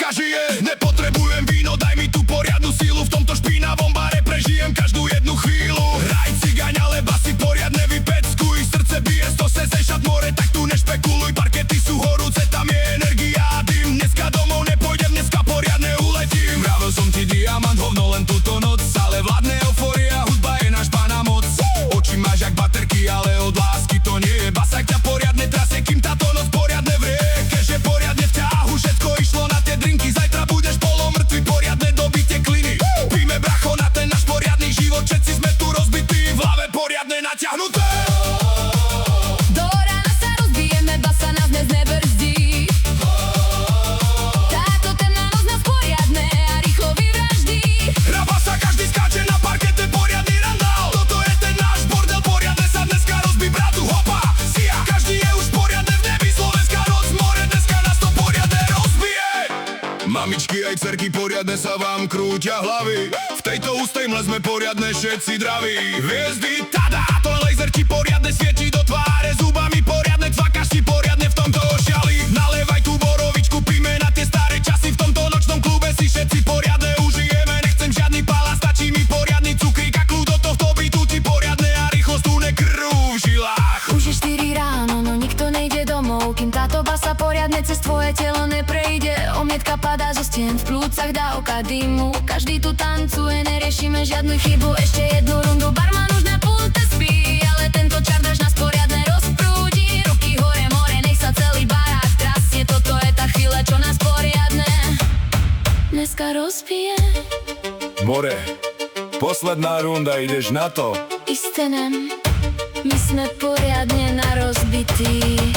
láska žije. Nepotrebujem víno, daj mi tu poriadnu sílu. V tomto špinavom bare prežijem každú jednu chvíľu. Hraj cigaň, ale basy poriadne vypeckuj. Srdce bije 160 more, tak tu nešpekuluj. Parkety sú horúce, tam je energia a dym. Dneska domov nepôjdem, dneska poriadne uletím. Vravil som ti diamant, hovno len túto noc. Ale vládne eufória, hudba je náš pána moc. Oči máš jak baterky, ale od lásky to nie je. Basák ťa poriadne trasie, kým táto noc poriadne vrie. Keže poriadne v ťahu, všetko išlo na tie drinky. Zajtra budeš polomrtvý, poriadne dobitie kliny. Píme bracho na ten náš poriadny život, všetci sme tu rozbití, v hlave poriadne natiahnuté. Do rána sa rozbijeme, basa nás dnes nebrzdí. Táto temná noc nás poriadne a rýchlo vyvraždí. Hra basa, každý skáče na parkete, poriadny randál. Toto je ten náš bordel, poriadne sa dneska rozbí, bratu, hopa, sia. Každý je už poriadne v nebi, slovenská noc, more, dneska nás to poriadne rozbije. Mamičky aj dcerky, poriadne sa vám krúťa hlavy. V tejto ústej mle sme poriadne všetci draví. Hviezdy, tada, to laser ti poriadne svieti do tváre. Zubami poriadne cvakáš si poriadne v tomto ošiali. Nalievaj tú borovičku, píme na tie staré časy. V tomto nočnom klube si všetci poriadne užijeme. Nechcem žiadny pala, stačí mi poriadny cukrík a kľud. Do tohto bytu ti poriadne a rýchlo stúne krv v žilách. Už je 4 ráno, no nikto nejde domov, kým táto basa poriadne cez tvoje telo neprejde. Omietka padá zo stien, v plúcach dávka dymu. Každý tu tancuje, neriešime žiadnu chybu. Ešte jednu rundu, barman už na pulte spí. Ale tento čardaš nás poriadne rozprúdi. Ruky hore, more, nech sa celý barák trasie. Toto je tá chvíľa, čo nás poriadne dneska rozbije. More, posledná runda, ideš na to. Isté nem, my sme poriadne na rozbití.